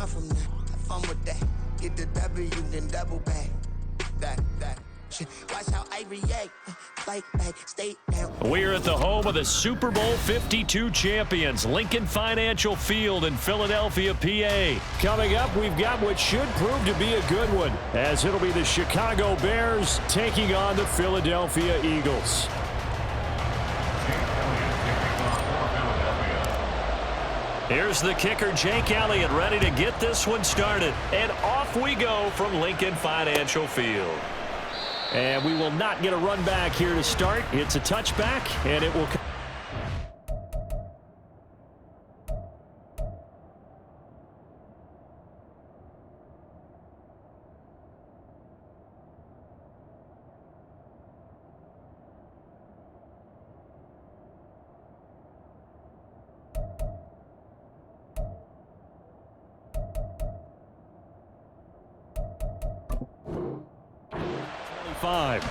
run from that. Have fun with that. Get the W, then double back. That. Watch how I react. Fight back, stay down. We're at the home of the Super Bowl 52 champions, Lincoln Financial Field in Philadelphia, PA. Coming up, we've got what should prove to be a good one, as it'll be the Chicago Bears taking on the Philadelphia Eagles. Here's the kicker, Jake Elliott, ready to get this one started. And off we go from Lincoln Financial Field. And we will not get a run back here to start. It's a touchback, and it will come. Five.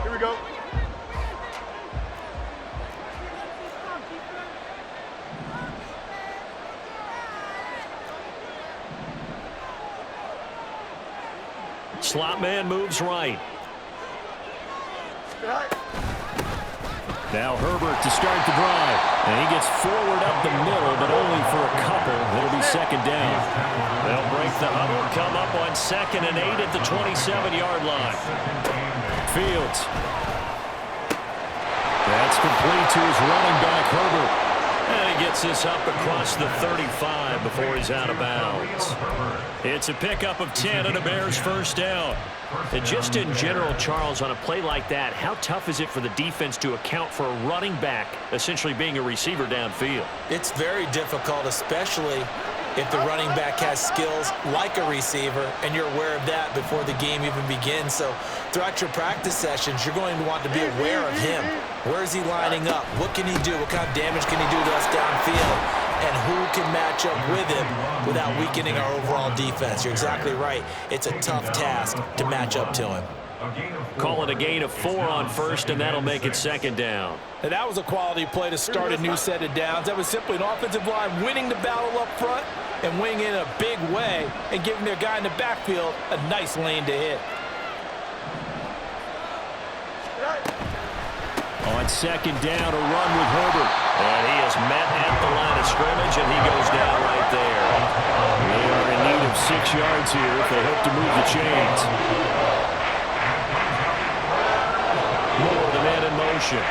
Here we go. Slot man moves right. Now Herbert to start the drive. And he gets forward up the middle, but only for a couple. It'll be second down. They'll break the huddle, come up on 2nd and 8 at the 27-yard line. Fields. That's complete to his running back, Herbert. And he gets this up across the 35 before he's out of bounds. It's a pickup of 10 and a Bears first down. And just in general, Charles, on a play like that, how tough is it for the defense to account for a running back essentially being a receiver downfield? It's very difficult, especially if the running back has skills like a receiver, and you're aware of that before the game even begins. So throughout your practice sessions, you're going to want to be aware of him. Where is he lining up? What can he do? What kind of damage can he do to us downfield? And who can match up with him without weakening our overall defense? You're exactly right. It's a tough task to match up to him. Call it a gain of 4 on first, and that'll make it second down. And that was a quality play to start a new set of downs. That was simply an offensive line winning the battle up front and winning in a big way and giving their guy in the backfield a nice lane to hit. On second down, a run with Herbert. And he is met at the line of scrimmage, and he goes down right there. They are in need of 6 yards here if they hope to move the chains. Moore, the man in motion.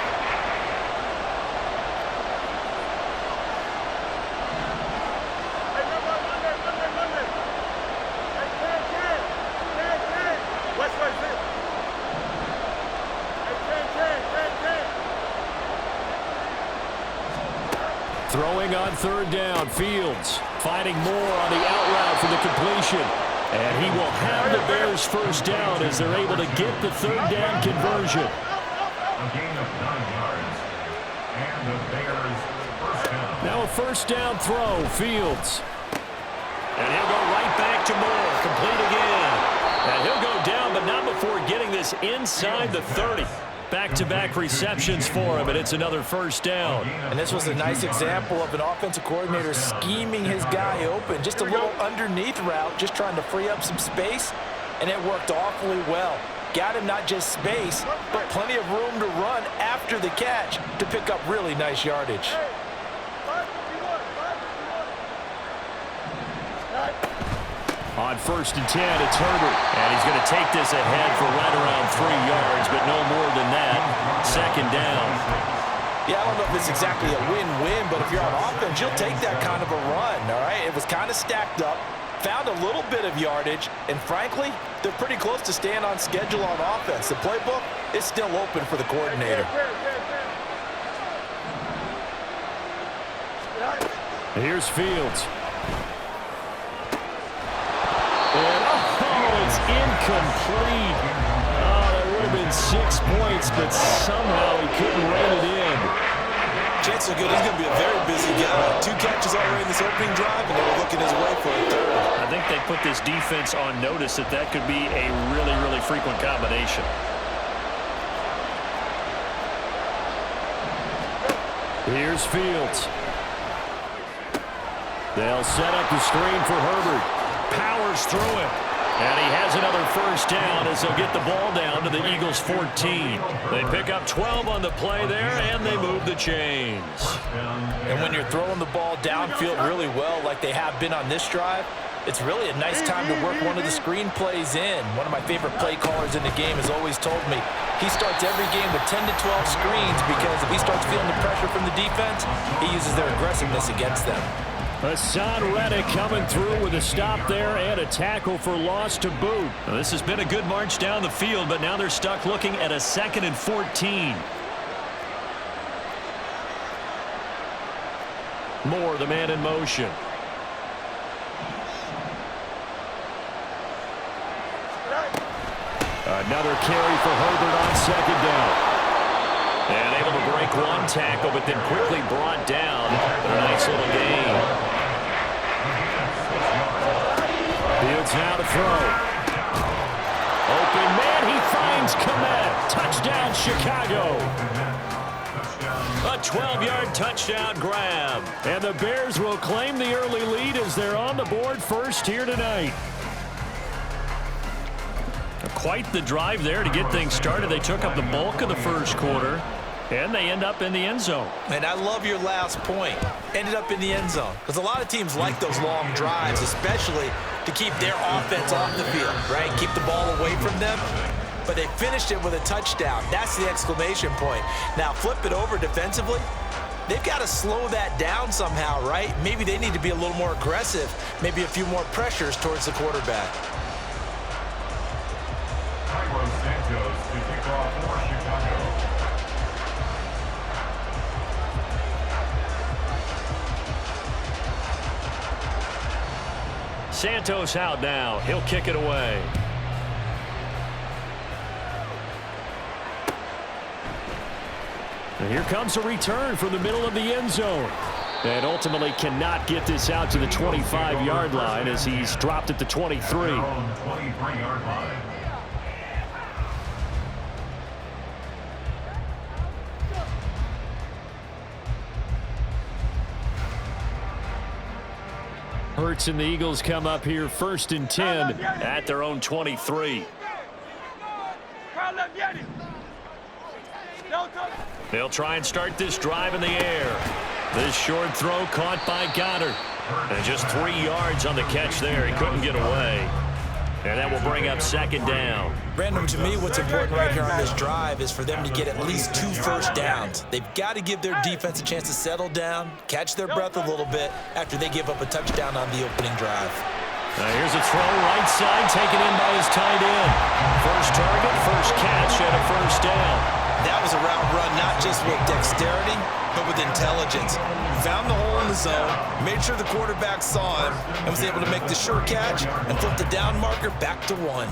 Throwing on third down, Fields finding Moore on the out route for the completion. And he will have the Bears first down as they're able to get the third down conversion. A gain of 9 yards. And the Bears first down. Now a first down throw, Fields. And he'll go right back to Moore, complete again. And he'll go down, but not before getting this inside the 30. Back-to-back receptions for him, and it's another first down. And this was a nice example of an offensive coordinator scheming his guy open. Just a little underneath route, just trying to free up some space, and it worked awfully well. Got him not just space, but plenty of room to run after the catch to pick up really nice yardage. On 1st and 10, it's Herbert. And he's going to take this ahead for right around 3 yards, but no more than that. Second down. Yeah, I don't know if it's exactly a win-win, but if you're on offense, you'll take that kind of a run, all right? It was kind of stacked up, found a little bit of yardage, and frankly, they're pretty close to staying on schedule on offense. The playbook is still open for the coordinator. Here's Fields. And, oh, it's incomplete. 6 points, but somehow he couldn't rein it in. Chances are good he's going to be a very busy guy. 2 catches already in this opening drive, and they were looking his way for a third. I think they put this defense on notice that could be a really, really frequent combination. Here's Fields. They'll set up the screen for Herbert. Powers through it. And he has another first down as they'll get the ball down to the Eagles' 14. They pick up 12 on the play there, and they move the chains. And when you're throwing the ball downfield really well like they have been on this drive, it's really a nice time to work one of the screen plays in. One of my favorite play callers in the game has always told me he starts every game with 10 to 12 screens because if he starts feeling the pressure from the defense, he uses their aggressiveness against them. Hassan Reddick coming through with a stop there and a tackle for loss to boot. Now, this has been a good march down the field, but now they're stuck looking at a 2nd and 14. Moore, the man in motion. Another carry for Herbert on 2nd down. And able to break one tackle, but then quickly brought down. A nice little gain. Fields now to throw. Open man, he finds Kmet. Touchdown, Chicago. A 12-yard touchdown grab. And the Bears will claim the early lead as they're on the board first here tonight. Quite the drive there to get things started. They took up the bulk of the first quarter, and they end up in the end zone. And I love your last point. Ended up in the end zone. Because a lot of teams like those long drives, especially to keep their offense off the field, right? Keep the ball away from them. But they finished it with a touchdown. That's the exclamation point. Now flip it over defensively. They've got to slow that down somehow, right? Maybe they need to be a little more aggressive. Maybe a few more pressures towards the quarterback. Santos to kick off for Chicago. Santos out now. He'll kick it away. And here comes a return from the middle of the end zone. And ultimately cannot get this out to the 25-yard line as he's dropped at the 23. 23-yard line. Hurts and the Eagles come up here 1st and 10 at their own 23. They'll try and start this drive in the air. This short throw caught by Goddard. And just 3 yards on the catch there. He couldn't get away. And that will bring up 2nd down. Brandon, to me, what's important right here on this drive is for them to get at least 2 first downs. They've got to give their defense a chance to settle down, catch their breath a little bit after they give up a touchdown on the opening drive. Now here's a throw right side taken in by his tight end. First target, first catch, and a first down. That was a route run not just with dexterity, but with intelligence. Found the hole in the zone, made sure the quarterback saw him, and was able to make the sure catch and flip the down marker back to 1.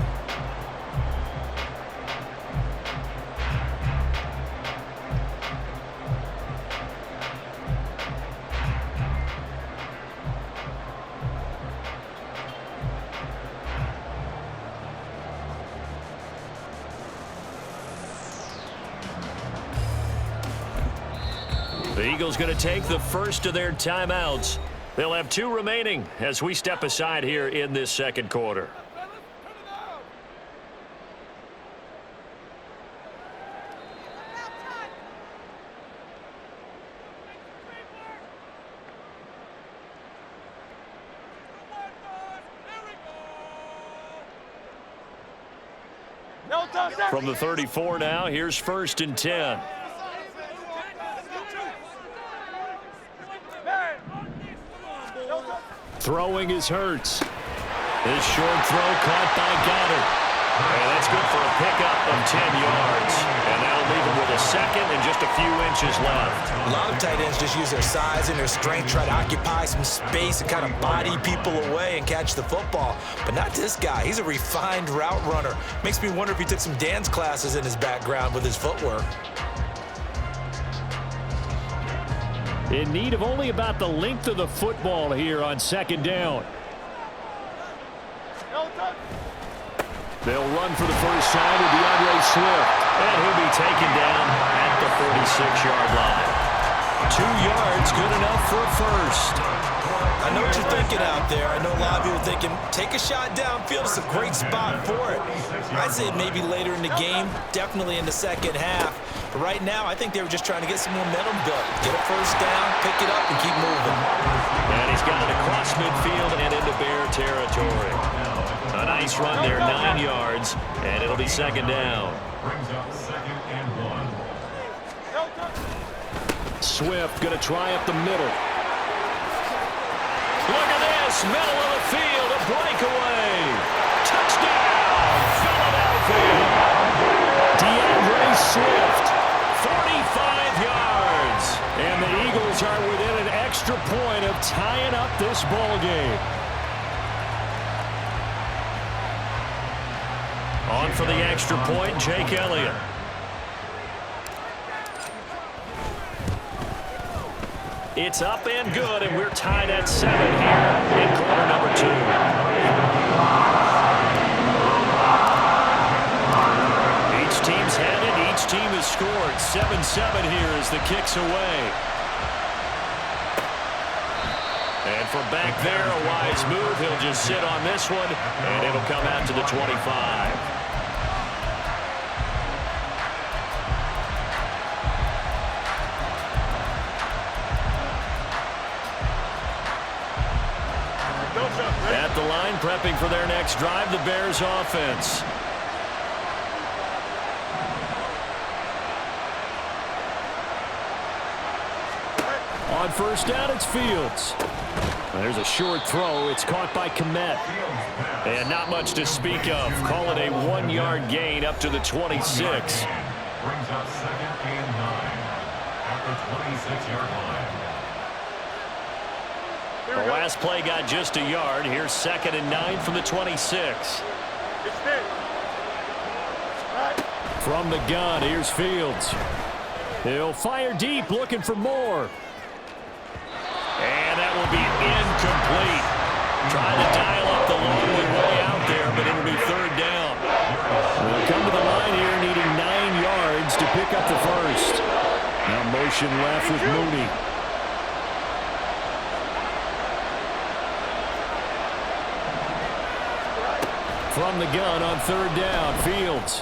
The Eagles going to take the first of their timeouts. They'll have 2 remaining as we step aside here in this 2nd quarter. From the 34 now, here's 1st and 10. Throwing is Hurts. This short throw caught by Goddard. And that's good for a pickup of 10 yards. And that'll leave him with a second and just a few inches left. A lot of tight ends just use their size and their strength, try to occupy some space and kind of body people away and catch the football. But not this guy. He's a refined route runner. Makes me wonder if he took some dance classes in his background with his footwork. In need of only about the length of the football here on second down. They'll run for the first time with DeAndre Swift. And he'll be taken down at the 46-yard line. 2 yards, good enough for a first. I know what you're thinking out there. I know a lot of people are thinking, take a shot downfield. It's a great spot for it. I'd say maybe later in the game, definitely in the second half. But right now, I think they were just trying to get some momentum built. Get a first down, pick it up, and keep moving. And he's got it across midfield and into Bear territory. A nice run there, 9 yards, and it'll be second down. Brings up 2nd and 1. Swift going to try up the middle. Look at this, middle of the field, a breakaway. Touchdown, Philadelphia. DeAndre Swift, 45 yards. And the Eagles are within an extra point of tying up this ball game. On for the extra point, Jake Elliott. It's up and good, and we're tied at 7 here in quarter number 2. Each team's had it. Each team has scored. 7-7 here as the kick's away. And from back there, a wise move. He'll just sit on this one, and it'll come out to the 25. At the line, prepping for their next drive, the Bears offense. On first down, it's Fields. There's a short throw. It's caught by Kmet. And not much to speak of. Call it a 1-yard gain up to the 26. Brings up 2nd and 9 at the 26-yard line. The last play got just a yard. Here's 2nd and 9 from the 26. From the gun, here's Fields. He'll fire deep, looking for more. And that will be incomplete. Trying to dial up the long way out there, but it'll be third down. They'll come to the line here needing 9 yards to pick up the first. Now motion left with Mooney. From the gun on third down, Fields.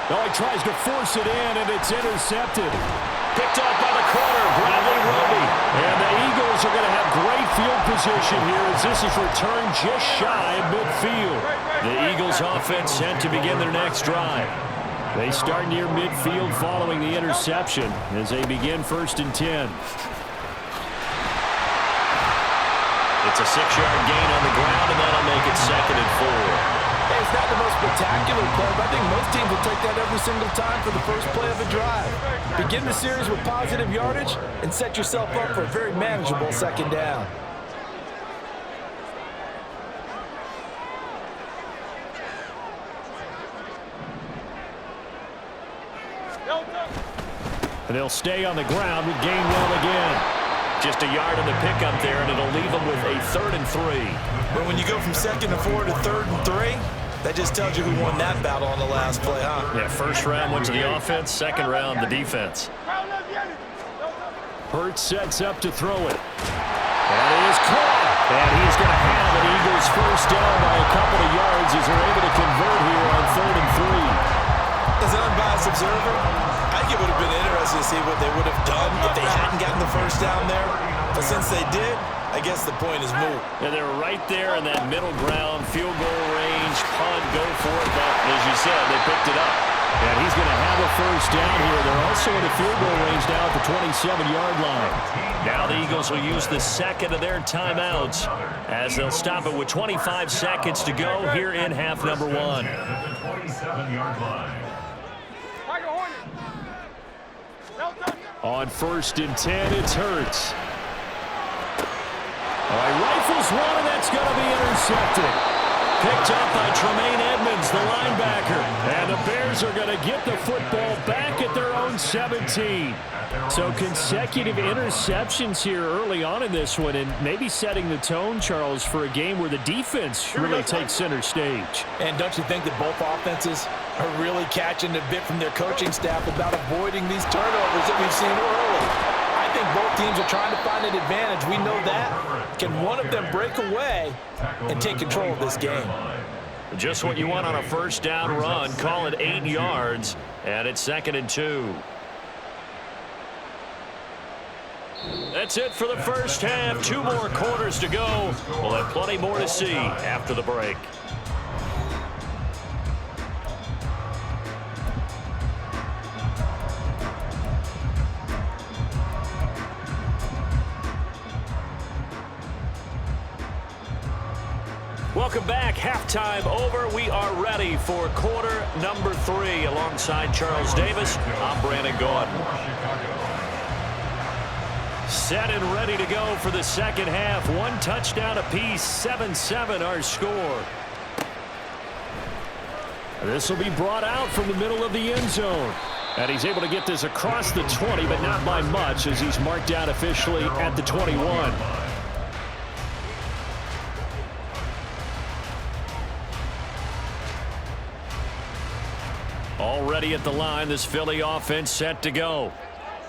Oh, he tries to force it in, and it's intercepted. Picked up by the corner, Bradley Roby. And the Eagles are going to have great field position here as this is returned just shy of midfield. The Eagles offense set to begin their next drive. They start near midfield following the interception as they begin 1st and 10. It's a 6-yard gain on the ground, and that'll make it 2nd and 4. Hey, it's not the most spectacular play, but I think most teams will take that every single time for the first play of a drive. Begin the series with positive yardage and set yourself up for a very manageable second down. And they'll stay on the ground with Gainwell again. Just a yard in the pickup there, and it'll leave them with a 3rd and 3. But when you go from 2nd and 4 to 3rd and 3, that just tells you who won that battle on the last play, huh? Yeah, first round went to the offense, second round the defense. Hurts sets up to throw it. And he is caught. And he's going to have an Eagles first down by a couple of yards as they're able to convert here on 3rd and 3. As an unbiased observer, I think it would have been interesting to see what they would have done if they hadn't gotten the first down there. But since they did, I guess the point is moot. And they're right there in that middle ground, field goal range, punt, go for it. But as you said, they picked it up. And he's going to have a first down here. They're also in a field goal range now at the 27-yard line. Now the Eagles will use the second of their timeouts as they'll stop it with 25 seconds to go here in half number 1. At the 27-yard line. On 1st and 10, it's Hurts. All right, rifles one, and that's going to be intercepted. Picked up by Tremaine Edmonds, the linebacker. And the Bears are going to get the football back at their own 17. So consecutive interceptions here early on in this one, and maybe setting the tone, Charles, for a game where the defense really takes center stage. And don't you think that both offenses are really catching a bit from their coaching staff about avoiding these turnovers that we've seen early? I think both teams are trying to find an advantage. We know that. Can one of them break away and take control of this game? Just what you want on a first down run. Call it 8 yards, and it's 2nd and 2. That's it for the first half. 2 more quarters to go. We'll have plenty more to see after the break. Welcome back. Halftime over. We are ready for quarter number 3. Alongside Charles Davis, I'm Brandon Gaudin. Set and ready to go for the second half. 1 touchdown apiece. 7-7 our score. This will be brought out from the middle of the end zone. And he's able to get this across the 20, but not by much, as he's marked out officially at the 21. Already at the line, this Philly offense set to go.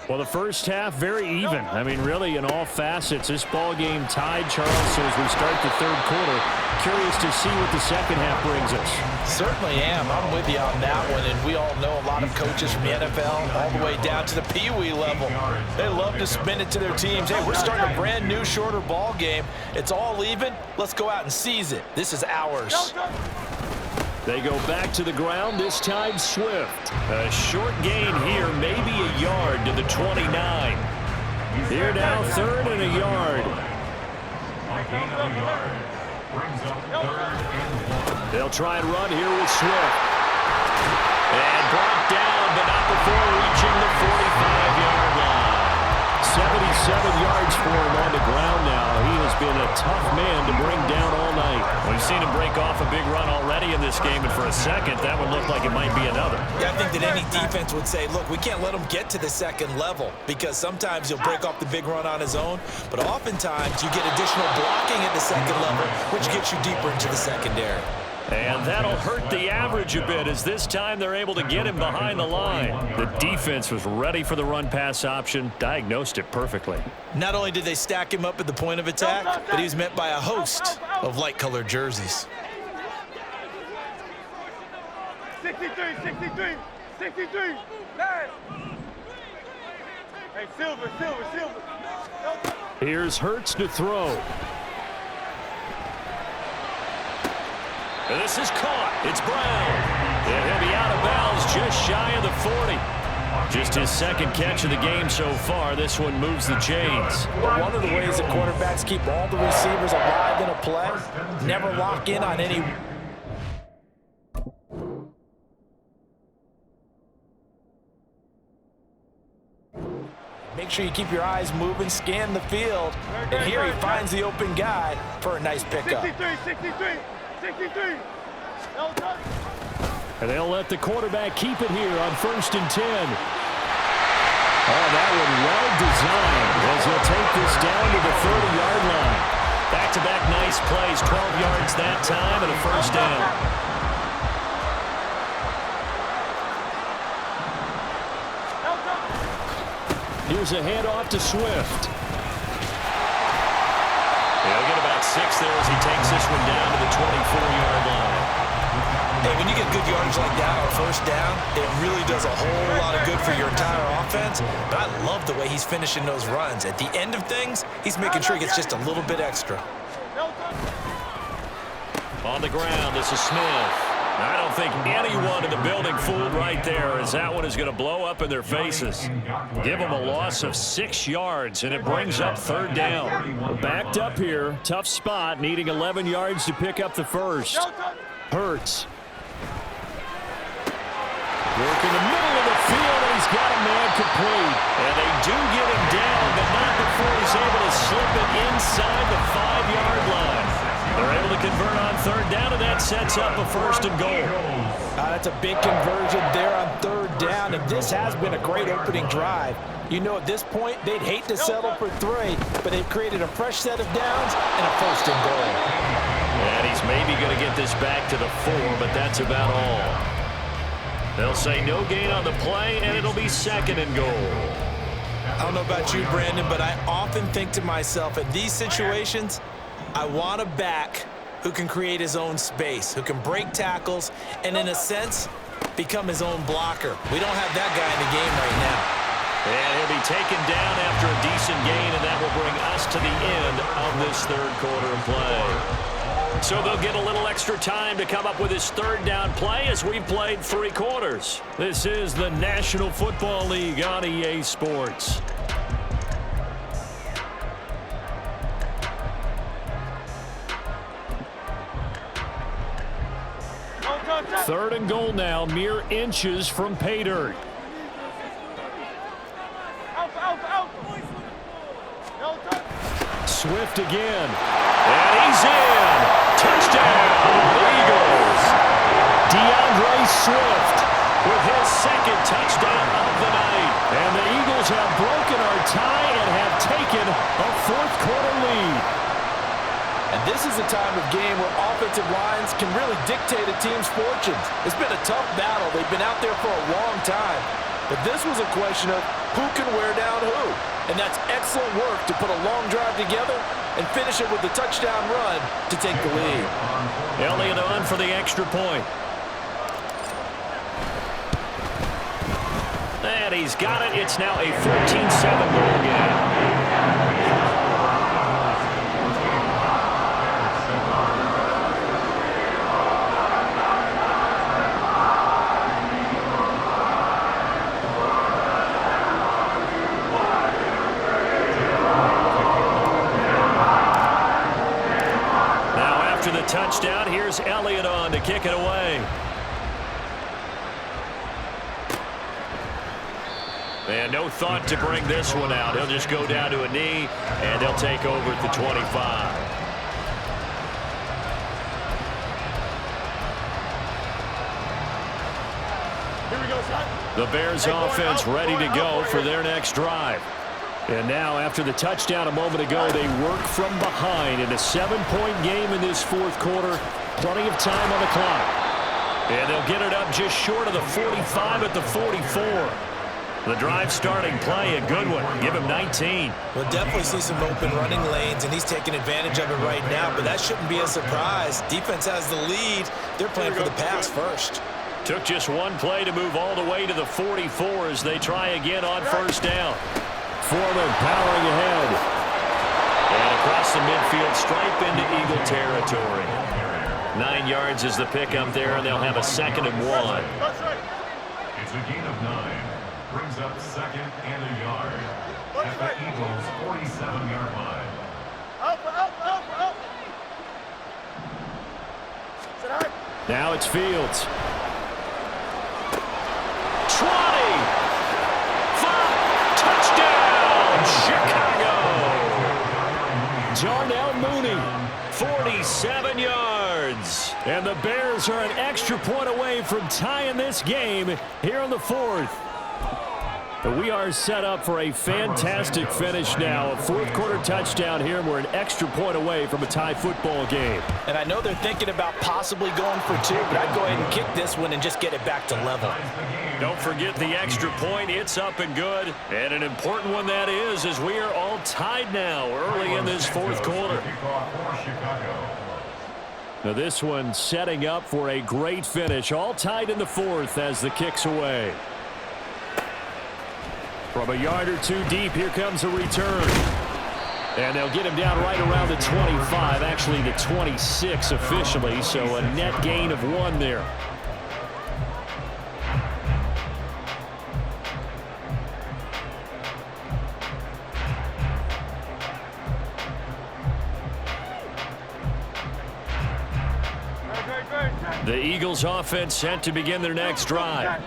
Well, the first half, very even. I mean, really, in all facets, this ball game tied, Charles. So as we start the third quarter, curious to see what the second half brings us. Certainly am. I'm with you on that one. And we all know a lot of coaches from the NFL all the way down to the Pee-wee level. They love to spin it to their teams. Hey, we're starting a brand new, shorter ball game. It's all even. Let's go out and seize it. This is ours. They go back to the ground, this time Swift. A short gain here, maybe a yard to the 29. Here now, 3rd and a yard. They'll try and run here with Swift. And brought down, but not before reaching the 45-yard line. 77 yards for him on the ground now. He has been a tough man to bring down all night. We've seen him break off a big run already in this game, and for a second, that would look like it might be another. Yeah, I think that any defense would say, look, we can't let him get to the second level, because sometimes he'll break off the big run on his own, but oftentimes you get additional blocking at the second level, which gets you deeper into the secondary. And that'll hurt the average a bit, as this time they're able to get him behind the line. The defense was ready for the run-pass option, diagnosed it perfectly. Not only did they stack him up at the point of attack, but he was met by a host of light-colored jerseys. 63, 63, 63, 9. Hey, Silver. Here's Hurts to throw. This is caught. It's Brown. And he'll be out of bounds just shy of the 40. Just his second catch of the game so far. This one moves the chains. One of the ways that quarterbacks keep all the receivers alive in a play, never lock in on any. Make sure you keep your eyes moving, scan the field, and here he finds the open guy for a nice pickup. 63. And they'll let the quarterback keep it here on 1st and 10. Oh, that one well designed, as he'll take this down to the 30-yard line. Back-to-back nice plays, 12 yards that time and a first down. Here's a handoff to Swift. He'll get about 6 there as he takes this one down to the 24-yard line. Hey, when you get good yardage like that on first down, it really does a whole lot of good for your entire offense. But I love the way he's finishing those runs. At the end of things, he's making sure he gets just a little bit extra. On the ground, this is Smith. I don't think anyone in the building fooled right there, as that one is going to blow up in their faces. Give them a loss of 6 yards, and it brings up 3rd down. We're backed up here. Tough spot, needing 11 yards to pick up the first. Hurts. Work in the middle of the field. complete. And they do get him down, but not before he's able to slip it inside the 5-yard line. They're able to convert on third down, and that sets up a 1st and goal. That's a big conversion there on third down, and this has been a great opening drive. You know, at this point, they'd hate to settle for 3, but they've created a fresh set of downs and a 1st and goal. And he's maybe going to get this back to the 4, but that's about all. They'll say no gain on the play, and it'll be 2nd and goal. I don't know about you, Brandon, but I often think to myself, in these situations, I want a back who can create his own space, who can break tackles, and in a sense, become his own blocker. We don't have that guy in the game right now. And he'll be taken down after a decent gain, and that will bring us to the end of this 3rd quarter of play. So they'll get a little extra time to come up with his 3rd down play as we've played 3 quarters. This is the National Football League on EA Sports. Third and goal now, mere inches from pay dirt. Swift again, and he's in. Touchdown, Eagles. DeAndre Swift with his 2nd touchdown of the night. And the Eagles have broken our tie and have taken a 4th quarter lead. And this is a time of game where offensive lines can really dictate a team's fortunes. It's been a tough battle. They've been out there for a long time. But this was a question of who can wear down who. And that's excellent work to put a long drive together and finish it with a touchdown run to take the lead. Elliott on for the extra point. And he's got it. It's now a 14-7 ball game. Touchdown. Here's Elliott on to kick it away. And no thought to bring this one out. He'll just go down to a knee, and they'll take over at the 25. Here we go, son. The Bears offense ready to go for their next drive. And now, after the touchdown a moment ago, they work from behind in a 7-point game in this 4th quarter. Plenty of time on the clock. And they'll get it up just short of the 45 at the 44. The drive starting play, a good one. Give him 19. We'll definitely see some open running lanes, and he's taking advantage of it right now, but that shouldn't be a surprise. Defense has the lead. They're playing for the pass first. Took just one play to move all the way to the 44 as they try again on 1st down. Foreman powering ahead. And across the midfield stripe into Eagle territory. 9 yards is the pickup there, and they'll have a 2nd and 1. It's a gain of 9. Brings up 2nd and a yard. At the Eagles' 47-yard line. Now it's Fields. 20. 5. Touchdown, Chicago. Darnell Mooney, 47 yards. And the Bears are an extra point away from tying this game here in the 4th. But we are set up for a fantastic finish now. A 4th quarter touchdown here, and we're an extra point away from a tie football game. And I know they're thinking about possibly going for 2, but I'd go ahead and kick this one and just get it back to level. Don't forget the extra point. It's up and good. And an important one that is, as we are all tied now early in this 4th quarter. Now this one setting up for a great finish. All tied in the 4th as the kick's away. From a yard or 2 deep, here comes a return. And they'll get him down right around the 25, actually the 26 officially, so a net gain of 1 there. The Eagles offense set to begin their next drive.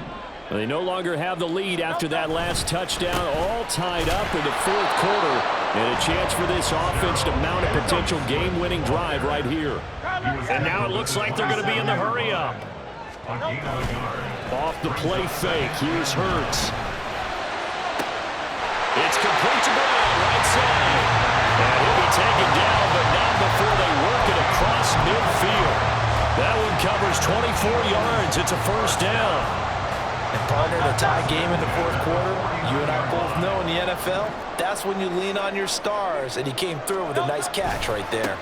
They no longer have the lead after that last touchdown, all tied up in the fourth quarter, and a chance for this offense to mount a potential game-winning drive right here. And now it looks like they're going to be in the hurry-up. Off the play fake, here's Hurts. It's complete to Brown, right side. And he'll be taken down, but not before they work it across midfield. That one covers 24 yards. It's a first down. And partner, in a tie game in the fourth quarter, you and I both know in the NFL, that's when you lean on your stars, and he came through with a nice catch right there.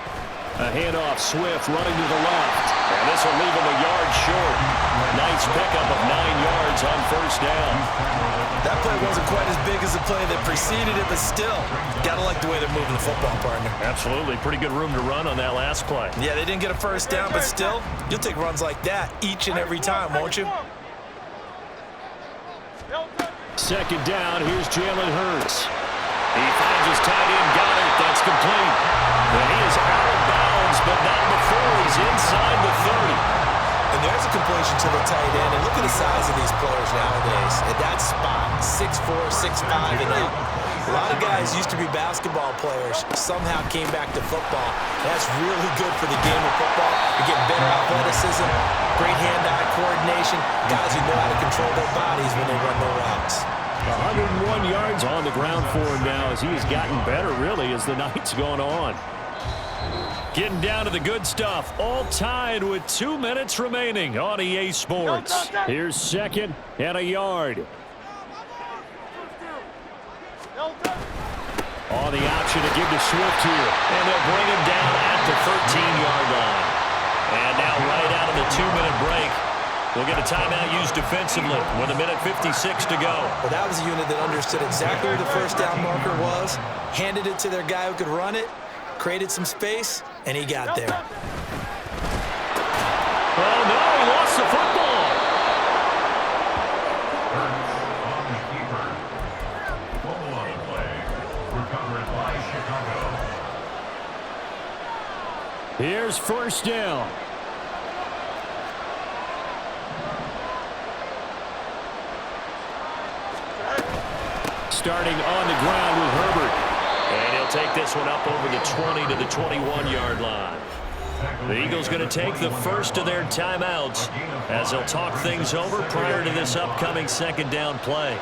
A handoff, Swift running to the left. And this will leave him a yard short. Nice pickup of 9 yards on first down. That play wasn't quite as big as the play that preceded it, but still, gotta like the way they're moving the football, partner. Absolutely. Pretty good room to run on that last play. Yeah, they didn't get a first down, but still, you'll take runs like that each and every time, won't you? Second down, here's Jalen Hurts. He finds his tight end, Goddard. That's complete. And he is out of bounds, but not before he's inside the 30. And there's a completion to the tight end. And look at the size of these players nowadays. At that spot, 6'4", 6'5", and up. A lot of guys used to be basketball players, somehow came back to football. That's really good for the game of football. You're getting better athleticism, great hand-eye coordination, guys who know how to control their bodies when they run their routes. 101 yards on the ground for him now as he has gotten better, really, as the night's gone on. Getting down to the good stuff, all tied with 2 minutes remaining on EA Sports. Here's second and a yard. On the option to give to Swift here, and they'll bring him down at the 13-yard line. And now right out of the 2-minute break, we'll get a timeout used defensively with 1:56 to go. Well, that was a unit that understood exactly where the first down marker was, handed it to their guy who could run it, created some space, and he got there. Oh, no, he lost the football. Hurts on the keeper. Fumble on the play. Recovered by Chicago. Here's first down. Starting on the ground with Herbert. And he'll take this one up over the 20 to the 21-yard line. The Eagles going to take the first of their timeouts as they'll talk things over prior to this upcoming second down play.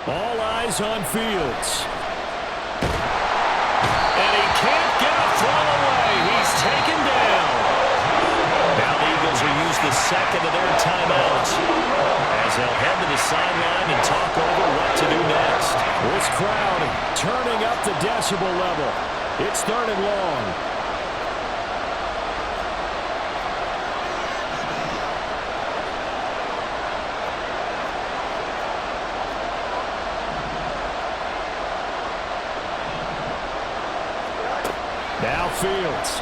All eyes on Fields. And he can't get a throw away. He's taken down. Now the Eagles will use the second of their timeouts as they'll head to the sideline and talk over what to do next. This crowd turning up the decibel level. It's third and long. Now Fields.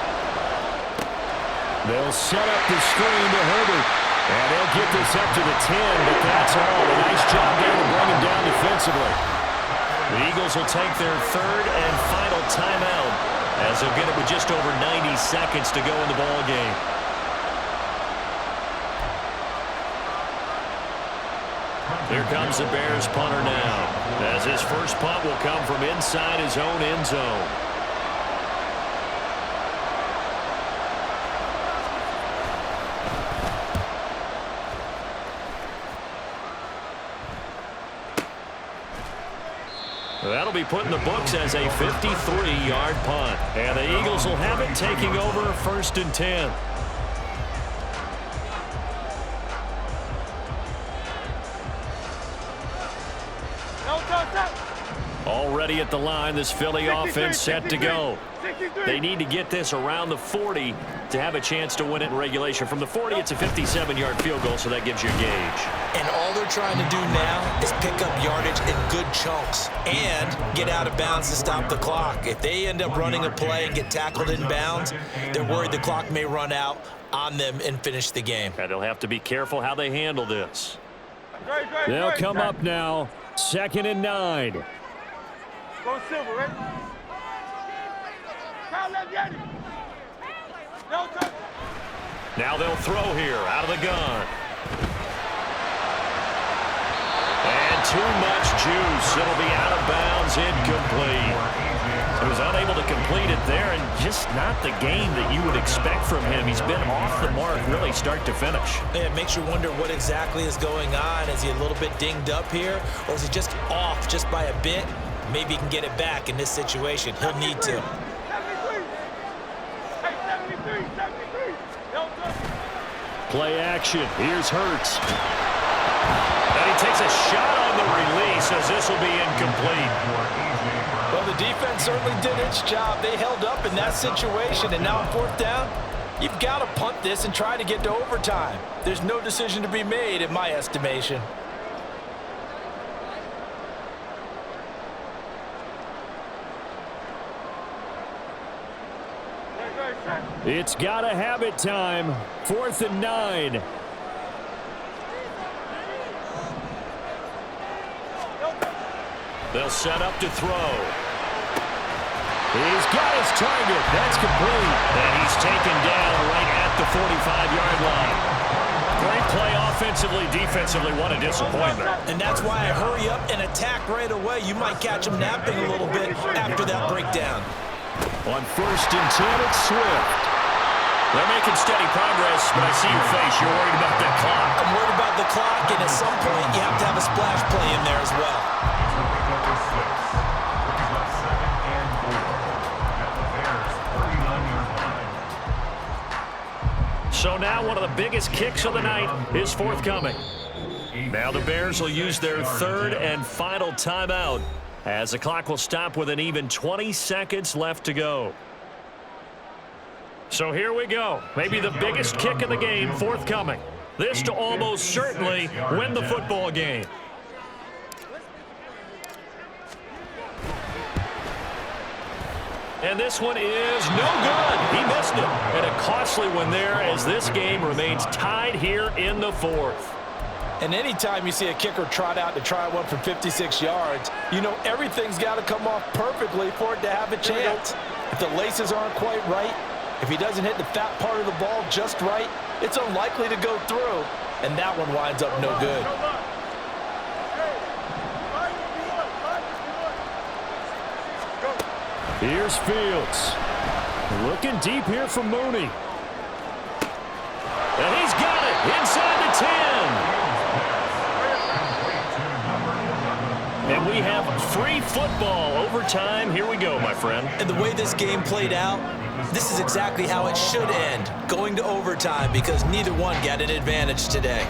They'll set up the screen to Herbert. And they'll get this up to the 10, but that's all. A nice job there to bring him down defensively. The Eagles will take their third and final timeout as they'll get it with just over 90 seconds to go in the ball game. Here comes the Bears punter now, as his first punt will come from inside his own end zone. That'll be put in the books as a 53-yard punt. And the Eagles will have it taking over first and 10. All already at the line. This Philly offense set to go. They need to get this around the 40 to have a chance to win it in regulation. From the 40, it's a 57-yard field goal, so that gives you a gauge. And all they're trying to do now is pick up yardage in good chunks and get out of bounds to stop the clock. If they end up running a play and get tackled in bounds, they're worried the clock may run out on them and finish the game. And they'll have to be careful how they handle this. They'll come up now, 2nd and 9. Go Silver, right? Now they'll throw here out of the gun. And too much juice. It'll be out of bounds, incomplete. He was unable to complete it there, and just not the game that you would expect from him. He's been off the mark really start to finish. It makes you wonder what exactly is going on. Is he a little bit dinged up here, or is he just off just by a bit? Maybe he can get it back in this situation. He'll need to. Play action. Here's Hurts. And he takes a shot on the release as this will be incomplete. Well, the defense certainly did its job. They held up in that situation, and now on 4th down, you've got to punt this and try to get to overtime. There's no decision to be made in my estimation. It's got to have it time. 4th and 9. They'll set up to throw. He's got his target. That's complete. And he's taken down right at the 45-yard line. Great play offensively, defensively. What a disappointment. And that's why I hurry up and attack right away. You might catch him napping a little bit after that breakdown. On 1st and 10, it's Swift. They're making steady progress, but I see your face. You're worried about that clock. I'm worried about the clock, and at some point, you have to have a splash play in there as well. So now one of the biggest kicks of the night is forthcoming. Now the Bears will use their 3rd and final timeout as the clock will stop with an even 20 seconds left to go. So here we go. Maybe the biggest kick of the game forthcoming. This to almost certainly win the football game. And this one is no good. He missed it. And a costly one there as this game remains tied here in the 4th. And anytime you see a kicker trot out to try one from 56 yards, you know everything's got to come off perfectly for it to have a chance. If the laces aren't quite right, if he doesn't hit the fat part of the ball just right, it's unlikely to go through, and that one winds up no good. Here's Fields. Looking deep here for Mooney. And he's got it inside the 10. And we have free football overtime. Here we go, my friend. And the way this game played out, this is exactly how it should end, going to overtime, because neither one got an advantage today.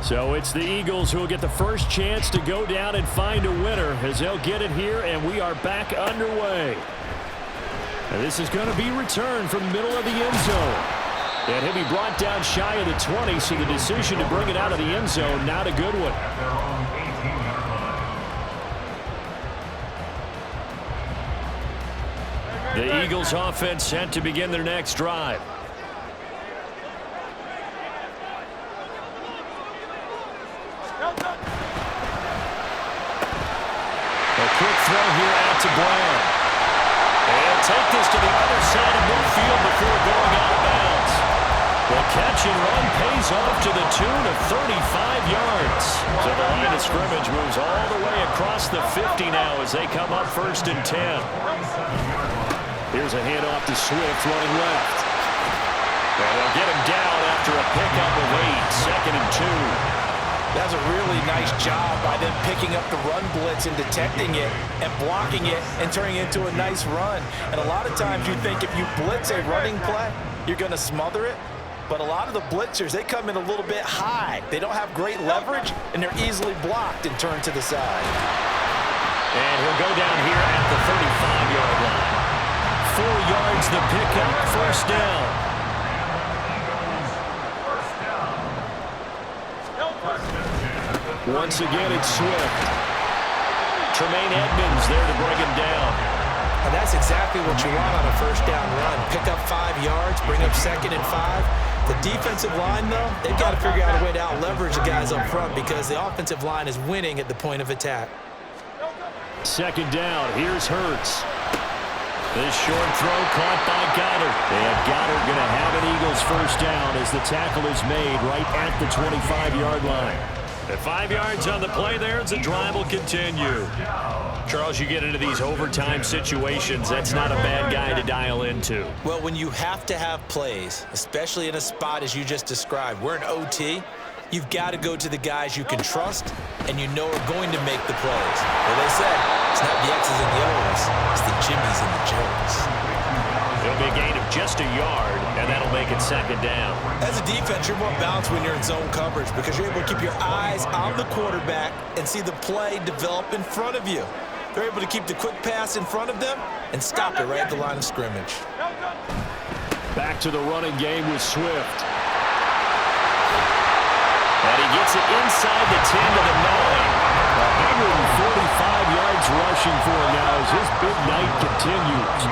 So it's the Eagles who will get the first chance to go down and find a winner as they'll get it here, and we are back underway. And this is going to be returned from the middle of the end zone. And he'll be brought down shy of the 20, so the decision to bring it out of the end zone, not a good one. The Eagles offense set to begin their next drive. Quick throw here out to Brown. And take this to the other side of midfield before going out of bounds. The catch and run pays off to the tune of 35 yards. So the line of scrimmage moves all the way across the 50 now as they come up 1st and 10. Here's a handoff to Swift running left. And they'll get him down after a pickup of 8, 2nd and 2. That's a really nice job by them picking up the run blitz and detecting it and blocking it and turning it into a nice run. And a lot of times you think if you blitz a running play, you're going to smother it. But a lot of the blitzers, they come in a little bit high. They don't have great leverage, and they're easily blocked and turned to the side. And he'll go down here at the 35-yard line. 4 yards the pickup, first down. Once again, it's Swift. Tremaine Edmonds there to bring him down. And that's exactly what you want on a first down run. Pick up 5 yards, bring up 2nd and 5. The defensive line, though, they've got to figure out a way to out-leverage the guys up front because the offensive line is winning at the point of attack. 2nd down, here's Hurts. This short throw caught by Goddard. And Goddard going to have an Eagles first down as the tackle is made right at the 25-yard line. At 5 yards on the play there, as the drive will continue. Charles, you get into these overtime situations, that's not a bad guy to dial into. Well, when you have to have plays, especially in a spot as you just described, we're in OT, you've got to go to the guys you can trust and you know are going to make the plays. Well, they say, it's not the X's and the O's, it's the Jimmys and the Joes. It'll be a gain of just a yard, and that'll make it 2nd down. As a defense, you're more balanced when you're in zone coverage because you're able to keep your eyes on the quarterback and see the play develop in front of you. They're able to keep the quick pass in front of them and stop it right at the line of scrimmage. Back to the running game with Swift. And he gets it inside the 10 to the 9. 145 yards rushing for him now as his big night continues.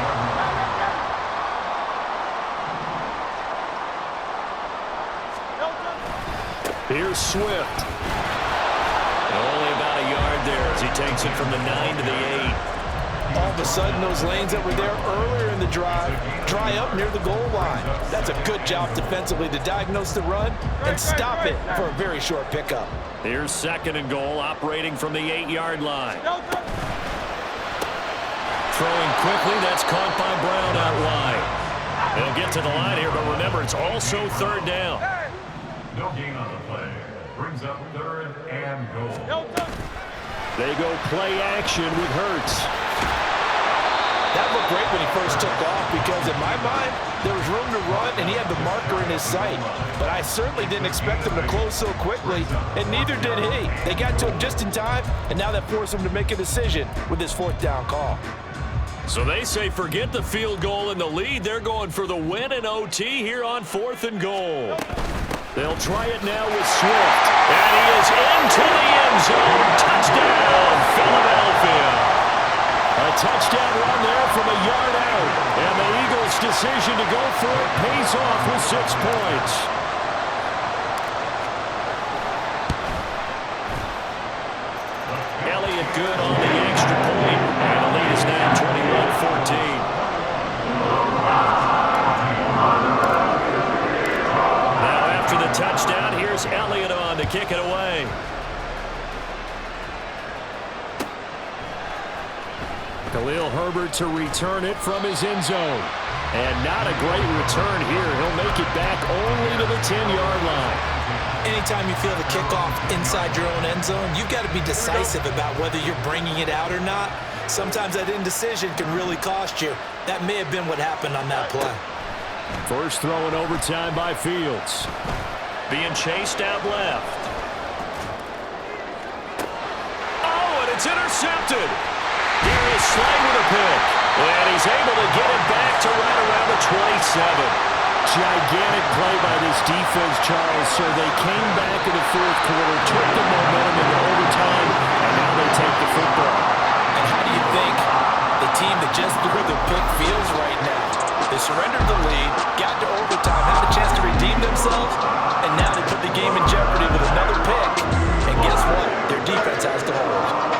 Here's Swift. Only about a yard there as he takes it from the 9 to the 8. All of a sudden, those lanes that were there earlier in the drive dry up near the goal line. That's a good job defensively to diagnose the run and stop it for a very short pickup. Here's 2nd and goal, operating from the 8-yard line. Throwing quickly, that's caught by Brown out wide. They'll get to the line here, but remember, it's also 3rd down. No gain on the play. Brings up 3rd and goal. They go play action with Hurts. That looked great when he first took off because in my mind, there was room to run and he had the marker in his sight. But I certainly didn't expect him to close so quickly, and neither did he. They got to him just in time, and now that forced him to make a decision with his 4th down call. So they say forget the field goal and the lead. They're going for the win in OT here on 4th and goal. They'll try it now with Swift. And he is into the end zone. Touchdown, Philadelphia. A touchdown run there from a yard out. And the Eagles' decision to go for it pays off with 6 points. Elliott good on the extra point. And the lead is now 21-14. The touchdown, here's Elliott on to kick it away. Khalil Herbert to return it from his end zone. And not a great return here. He'll make it back only to the 10-yard line. Anytime you feel the kickoff inside your own end zone, you've got to be decisive about whether you're bringing it out or not. Sometimes that indecision can really cost you. That may have been what happened on that play. First throw in overtime by Fields. Being chased out left. Oh, and it's intercepted. Here is Slay with a pick. And he's able to get it back to right around the 27. Gigantic play by this defense, Charles. So they came back in the 4th quarter, took the momentum into overtime, and now they take the football. And how do you think the team that just threw the pick feels right now? They surrendered the lead, got to overtime, had a chance to redeem themselves, and now they put the game in jeopardy with another pick. And guess what? Their defense has to hold.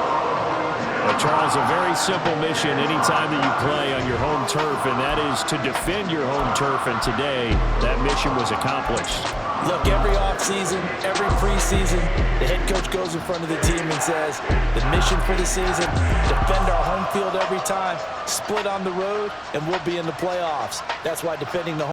Well, Charles, a very simple mission anytime that you play on your home turf, and that is to defend your home turf. And today, that mission was accomplished. Look, every offseason, every preseason, the head coach goes in front of the team and says, the mission for the season, defend our home field every time, split on the road, and we'll be in the playoffs. That's why defending the home